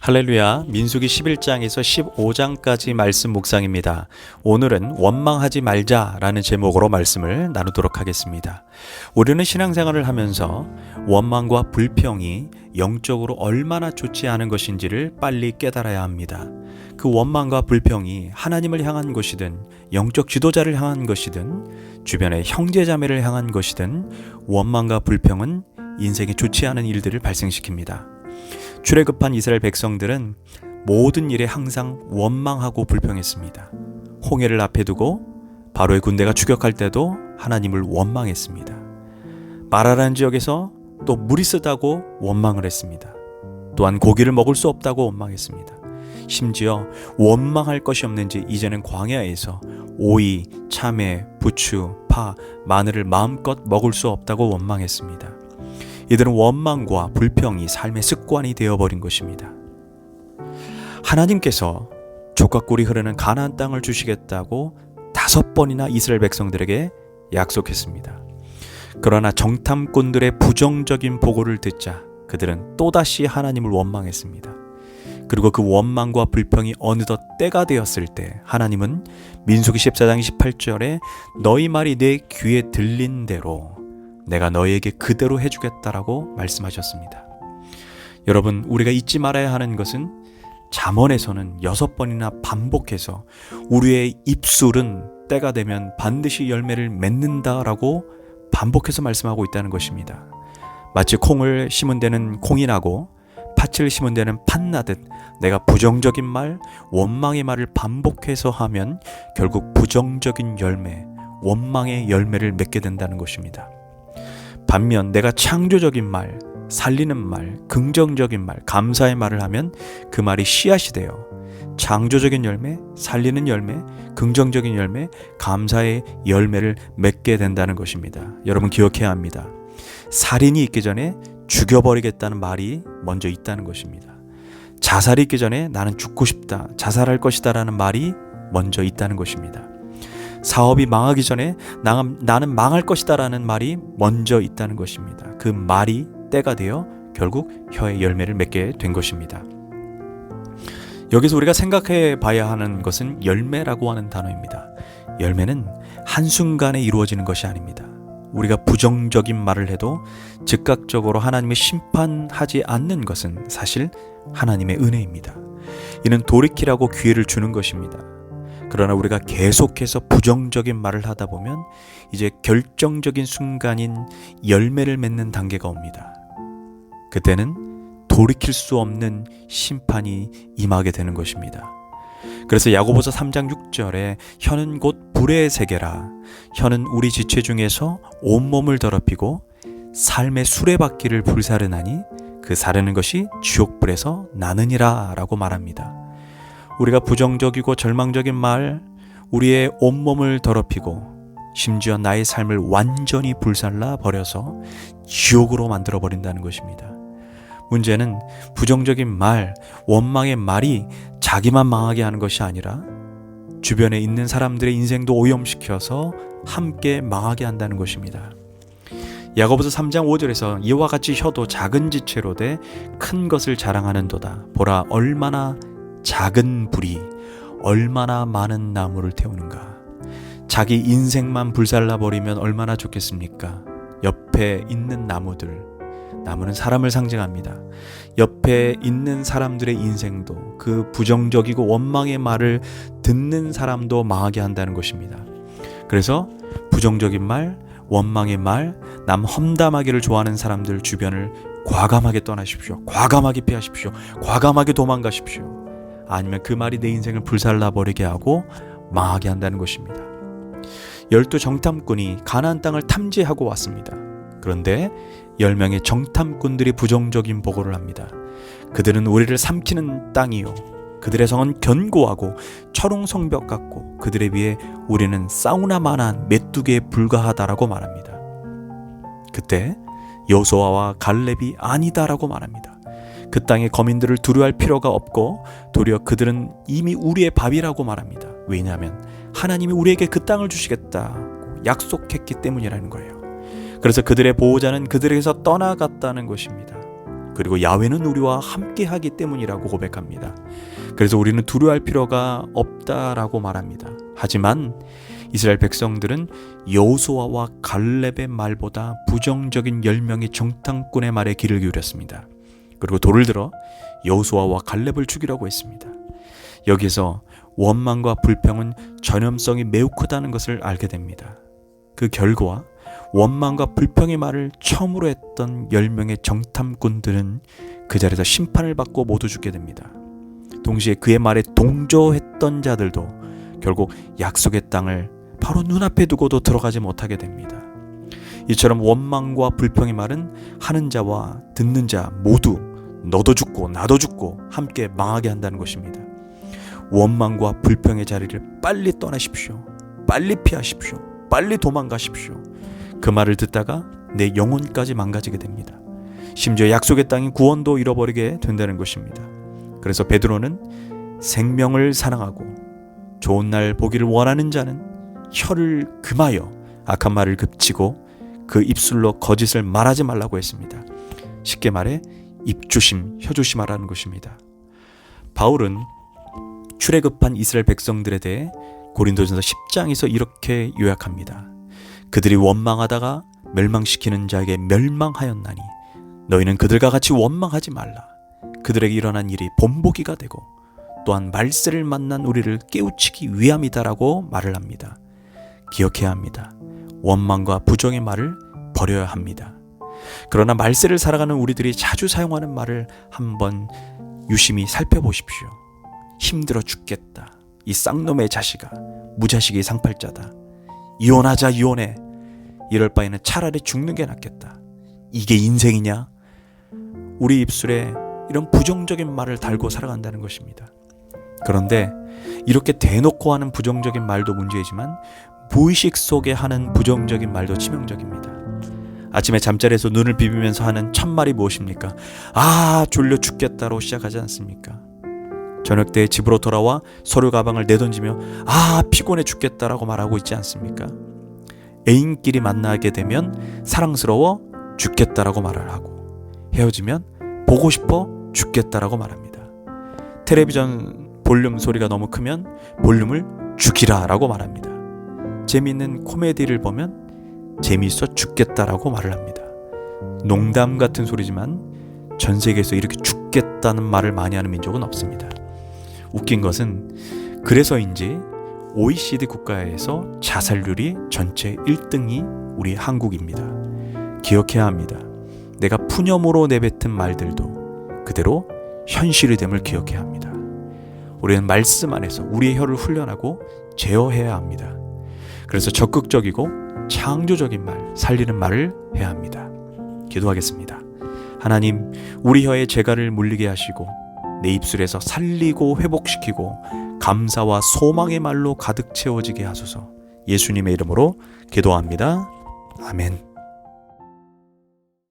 할렐루야, 민수기 11장에서 15장까지 말씀 묵상입니다. 오늘은 원망하지 말자라는 제목으로 말씀을 나누도록 하겠습니다. 우리는 신앙생활을 하면서 원망과 불평이 영적으로 얼마나 좋지 않은 것인지를 빨리 깨달아야 합니다. 그 원망과 불평이 하나님을 향한 것이든 영적 지도자를 향한 것이든 주변의 형제자매를 향한 것이든 원망과 불평은 인생에 좋지 않은 일들을 발생시킵니다. 출애굽한 이스라엘 백성들은 모든 일에 항상 원망하고 불평했습니다. 홍해를 앞에 두고 바로의 군대가 추격할 때도 하나님을 원망했습니다. 마라라는 지역에서 또 물이 쓰다고 원망을 했습니다. 또한 고기를 먹을 수 없다고 원망했습니다. 심지어 원망할 것이 없는지 이제는 광야에서 오이, 참외, 부추, 파, 마늘을 마음껏 먹을 수 없다고 원망했습니다. 이들은 원망과 불평이 삶의 습관이 되어버린 것입니다. 하나님께서 족과 꿀이 흐르는 가나안 땅을 주시겠다고 5번이나 이스라엘 백성들에게 약속했습니다. 그러나 정탐꾼들의 부정적인 보고를 듣자 그들은 또다시 하나님을 원망했습니다. 그리고 그 원망과 불평이 어느덧 때가 되었을 때 하나님은 민수기 14장 28절에 너희 말이 내 귀에 들린 대로 내가 너희에게 그대로 해주겠다라고 말씀하셨습니다. 여러분, 우리가 잊지 말아야 하는 것은 잠언에서는 6번이나 반복해서 우리의 입술은 때가 되면 반드시 열매를 맺는다라고 반복해서 말씀하고 있다는 것입니다. 마치 콩을 심은 데는 콩이 나고 팥을 심은 데는 팥 나듯 내가 부정적인 말, 원망의 말을 반복해서 하면 결국 부정적인 열매, 원망의 열매를 맺게 된다는 것입니다. 반면 내가 창조적인 말, 살리는 말, 긍정적인 말, 감사의 말을 하면 그 말이 씨앗이 되어 창조적인 열매, 살리는 열매, 긍정적인 열매, 감사의 열매를 맺게 된다는 것입니다. 여러분 기억해야 합니다. 살인이 있기 전에 죽여버리겠다는 말이 먼저 있다는 것입니다. 자살이 있기 전에 나는 죽고 싶다, 자살할 것이다 라는 말이 먼저 있다는 것입니다. 사업이 망하기 전에 나는 망할 것이다 라는 말이 먼저 있다는 것입니다. 그 말이 때가 되어 결국 혀의 열매를 맺게 된 것입니다. 여기서 우리가 생각해 봐야 하는 것은 열매라고 하는 단어입니다. 열매는 한순간에 이루어지는 것이 아닙니다. 우리가 부정적인 말을 해도 즉각적으로 하나님의 심판하지 않는 것은 사실 하나님의 은혜입니다. 이는 돌이키라고 기회를 주는 것입니다. 그러나 우리가 계속해서 부정적인 말을 하다 보면 이제 결정적인 순간인 열매를 맺는 단계가 옵니다. 그때는 돌이킬 수 없는 심판이 임하게 되는 것입니다. 그래서 야고보서 3장 6절에 혀는 곧 불의 세계라. 혀는 우리 지체 중에서 온몸을 더럽히고 삶의 수레바퀴를 불사르나니 그 사르는 것이 지옥불에서 나느니라 라고 말합니다. 우리가 부정적이고 절망적인 말, 우리의 온몸을 더럽히고 심지어 나의 삶을 완전히 불살라 버려서 지옥으로 만들어 버린다는 것입니다. 문제는 부정적인 말, 원망의 말이 자기만 망하게 하는 것이 아니라 주변에 있는 사람들의 인생도 오염시켜서 함께 망하게 한다는 것입니다. 야고보서 3장 5절에서 이와 같이 혀도 작은 지체로 돼 큰 것을 자랑하는도다. 보라 얼마나 작은 불이 얼마나 많은 나무를 태우는가. 자기 인생만 불살라 버리면 얼마나 좋겠습니까? 옆에 있는 나무는 사람을 상징합니다. 옆에 있는 사람들의 인생도 그 부정적이고 원망의 말을 듣는 사람도 망하게 한다는 것입니다. 그래서 부정적인 말, 원망의 말, 남 험담하기를 좋아하는 사람들 주변을 과감하게 떠나십시오. 과감하게 피하십시오. 과감하게 도망가십시오. 아니면 그 말이 내 인생을 불살라 버리게 하고 망하게 한다는 것입니다. 12 정탐꾼이 가나안 땅을 탐지하고 왔습니다. 그런데 10명의 정탐꾼들이 부정적인 보고를 합니다. 그들은 우리를 삼키는 땅이요, 그들의 성은 견고하고 철옹성벽 같고 그들에 비해 우리는 사우나만한 메뚜기에 불과하다라고 말합니다. 그때 여호수아와 갈렙이 아니다라고 말합니다. 그 땅의 거민들을 두려워할 필요가 없고 도리어 그들은 이미 우리의 밥이라고 말합니다. 왜냐하면 하나님이 우리에게 그 땅을 주시겠다고 약속했기 때문이라는 거예요. 그래서 그들의 보호자는 그들에게서 떠나갔다는 것입니다. 그리고 야훼는 우리와 함께하기 때문이라고 고백합니다. 그래서 우리는 두려워할 필요가 없다라고 말합니다. 하지만 이스라엘 백성들은 여호수아와 갈렙의 말보다 부정적인 10명의 정탐꾼의 말에 귀를 기울였습니다. 그리고 돌을 들어 여호수아와 갈렙을 죽이라고 했습니다. 여기서 원망과 불평은 전염성이 매우 크다는 것을 알게 됩니다. 그 결과 원망과 불평의 말을 처음으로 했던 10명의 정탐꾼들은 그 자리에서 심판을 받고 모두 죽게 됩니다. 동시에 그의 말에 동조했던 자들도 결국 약속의 땅을 바로 눈앞에 두고도 들어가지 못하게 됩니다. 이처럼 원망과 불평의 말은 하는 자와 듣는 자 모두 너도 죽고 나도 죽고 함께 망하게 한다는 것입니다. 원망과 불평의 자리를 빨리 떠나십시오. 빨리 피하십시오. 빨리 도망가십시오. 그 말을 듣다가 내 영혼까지 망가지게 됩니다. 심지어 약속의 땅인 구원도 잃어버리게 된다는 것입니다. 그래서 베드로는 생명을 사랑하고 좋은 날 보기를 원하는 자는 혀를 금하여 악한 말을 그치고 그 입술로 거짓을 말하지 말라고 했습니다. 쉽게 말해 입조심, 혀조심하라는 것입니다. 바울은 출애굽한 이스라엘 백성들에 대해 고린도전서 10장에서 이렇게 요약합니다. 그들이 원망하다가 멸망시키는 자에게 멸망하였나니 너희는 그들과 같이 원망하지 말라. 그들에게 일어난 일이 본보기가 되고 또한 말세를 만난 우리를 깨우치기 위함이다라고 말을 합니다. 기억해야 합니다. 원망과 부정의 말을 버려야 합니다. 그러나 말세를 살아가는 우리들이 자주 사용하는 말을 한번 유심히 살펴보십시오. 힘들어 죽겠다. 이 쌍놈의 자식아. 무자식이 상팔자다. 이혼하자 이혼해. 이럴 바에는 차라리 죽는 게 낫겠다. 이게 인생이냐? 우리 입술에 이런 부정적인 말을 달고 살아간다는 것입니다. 그런데 이렇게 대놓고 하는 부정적인 말도 문제이지만 무의식 속에 하는 부정적인 말도 치명적입니다. 아침에 잠자리에서 눈을 비비면서 하는 첫말이 무엇입니까? 아, 졸려 죽겠다로 시작하지 않습니까? 저녁 때 집으로 돌아와 서류 가방을 내던지며 아, 피곤해 죽겠다라고 말하고 있지 않습니까? 애인끼리 만나게 되면 사랑스러워 죽겠다라고 말을 하고 헤어지면 보고 싶어 죽겠다라고 말합니다. 텔레비전 볼륨 소리가 너무 크면 볼륨을 죽이라라고 말합니다. 재미있는 코미디를 보면 재미있어 죽겠다라고 말을 합니다. 농담 같은 소리지만 전 세계에서 이렇게 죽겠다는 말을 많이 하는 민족은 없습니다. 웃긴 것은 그래서인지 OECD 국가에서 자살률이 전체 1등이 우리 한국입니다. 기억해야 합니다. 내가 푸념으로 내뱉은 말들도 그대로 현실이 됨을 기억해야 합니다. 우리는 말씀 안에서 우리의 혀를 훈련하고 제어해야 합니다. 그래서 적극적이고 창조적인 말, 살리는 말을 해야 합니다. 기도하겠습니다. 하나님, 우리 혀의 재갈을 물리게 하시고 내 입술에서 살리고 회복시키고 감사와 소망의 말로 가득 채워지게 하소서. 예수님의 이름으로 기도합니다. 아멘.